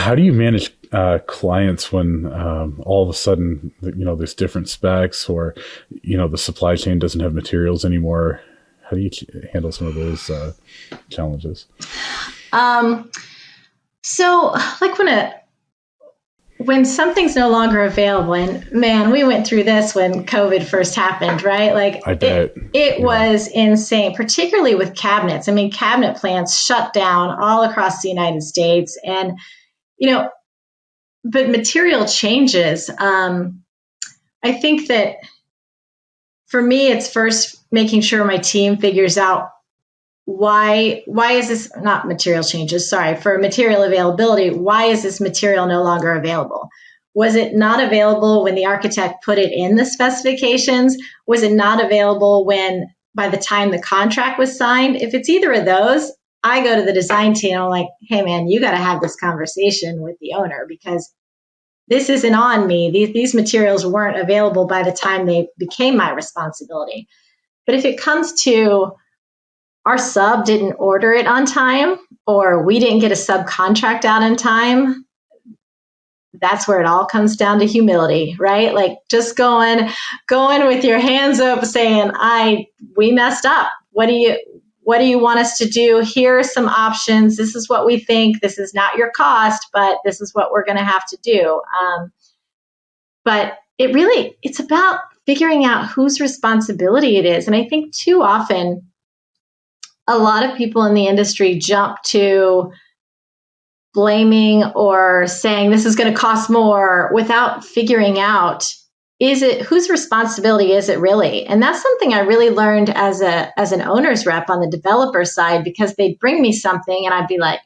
how do you manage clients when all of a sudden, there's different specs, or, the supply chain doesn't have materials anymore? How do you handle some of those challenges? So like when something's no longer available, and man, we went through this when COVID first happened, right? Like I bet. It was insane, particularly with cabinets. I mean, cabinet plants shut down all across the United States, and, but material changes. I think that for me, it's first making sure my team figures out why is this not material changes? Sorry, for material availability, why is this material no longer available? Was it not available when the architect put it in the specifications? Was it not available when by the time the contract was signed? If it's either of those, I go to the design team. I'm like, hey man, you got to have this conversation with the owner, because this isn't on me. These materials weren't available by the time they became my responsibility. But if it comes to our sub didn't order it on time, or we didn't get a subcontract out in time, that's where it all comes down to humility, right? Like just going with your hands up saying, we messed up. What do you want us to do? Here are some options. This is what we think. This is not your cost, but this is what we're going to have to do. But it's about figuring out whose responsibility it is. And I think too often, a lot of people in the industry jump to blaming or saying this is going to cost more without figuring out, whose responsibility is it really? And that's something I really learned as an owner's rep on the developer side, because they'd bring me something and I'd be like,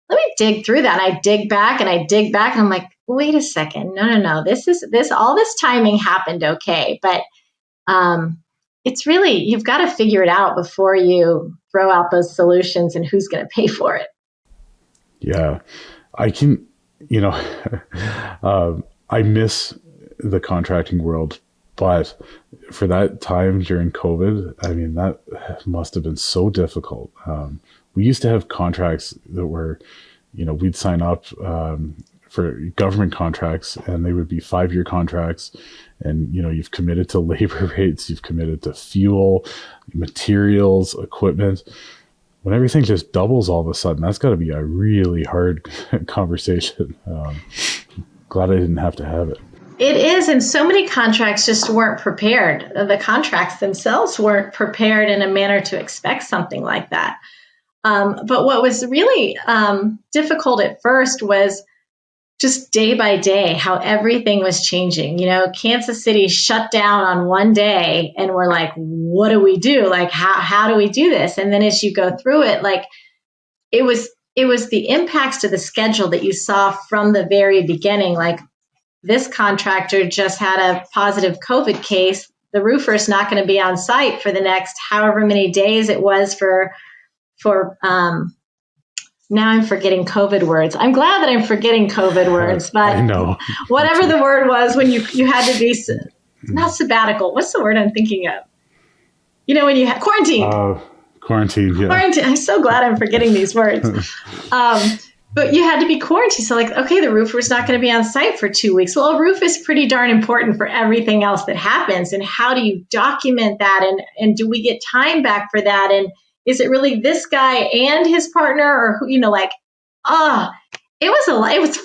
let me dig through that. And I dig back and I'm like, wait a second. No. All this timing happened. Okay. But, it's really, you've got to figure it out before you throw out those solutions and who's going to pay for it. Yeah, I can, I miss the contracting world, but for that time during COVID, I mean, that must have been so difficult. We used to have contracts that were, we'd sign up for government contracts, and they would be 5-year contracts. And, you've committed to labor rates, you've committed to fuel, materials, equipment. When everything just doubles all of a sudden, that's got to be a really hard conversation. Glad I didn't have to have it. It is. And so many contracts just weren't prepared. The contracts themselves weren't prepared in a manner to expect something like that. But what was really difficult at first was just day by day, how everything was changing. Kansas City shut down on one day and we're like, what do we do? Like, how do we do this? And then as you go through it, like it was the impacts to the schedule that you saw from the very beginning. Like this contractor just had a positive COVID case. The roofer's not going to be on site for the next however many days it was for now I'm forgetting COVID words. I'm glad that I'm forgetting COVID words, but I know. Whatever the word was when you had to be, not sabbatical. What's the word I'm thinking of? When you had quarantine. Quarantine, yeah. Quarantine. I'm so glad I'm forgetting these words. But you had to be quarantined. So like, okay, the roofer's not going to be on site for 2 weeks. Well, a roof is pretty darn important for everything else that happens. And how do you document that? And do we get time back for that? And is it really this guy and his partner, or who, it was a lot. It was,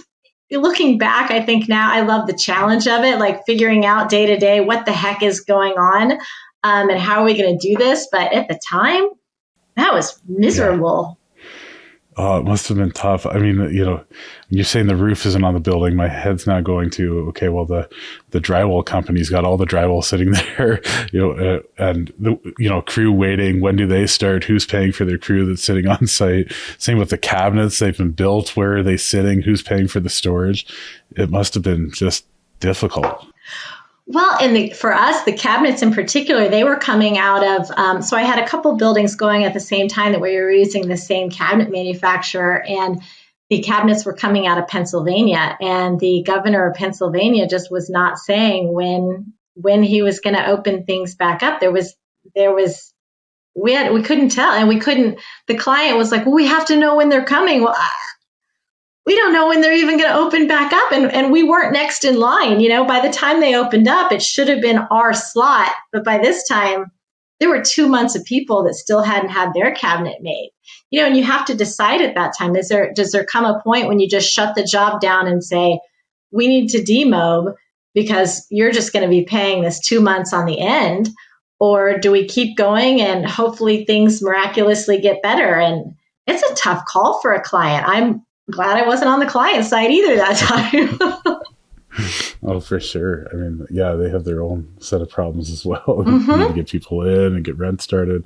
looking back, I think now I love the challenge of it, like figuring out day to day what the heck is going on, and how are we going to do this? But at the time, that was miserable. Yeah. Oh, it must have been tough. I mean, you're saying the roof isn't on the building. My head's now going to, okay, well, the drywall company's got all the drywall sitting there, and the, crew waiting. When do they start? Who's paying for their crew that's sitting on site? Same with the cabinets. They've been built. Where are they sitting? Who's paying for the storage? It must have been just difficult. Well, and for us, the cabinets in particular, they were coming out of, so I had a couple buildings going at the same time that we were using the same cabinet manufacturer, and the cabinets were coming out of Pennsylvania, and the governor of Pennsylvania just was not saying when he was going to open things back up. We couldn't tell, and the client was like, well, we have to know when they're coming. Well, we don't know when they're even going to open back up. And we weren't next in line. By the time they opened up, it should have been our slot. But by this time, there were 2 months of people that still hadn't had their cabinet made. And you have to decide at that time, does there come a point when you just shut the job down and say, we need to demob because you're just going to be paying this 2 months on the end? Or do we keep going and hopefully things miraculously get better? And it's a tough call for a client. I'm glad I wasn't on the client side either that time. Oh, for sure. I mean, yeah, they have their own set of problems as well. Mm-hmm. You need to get people in and get rent started.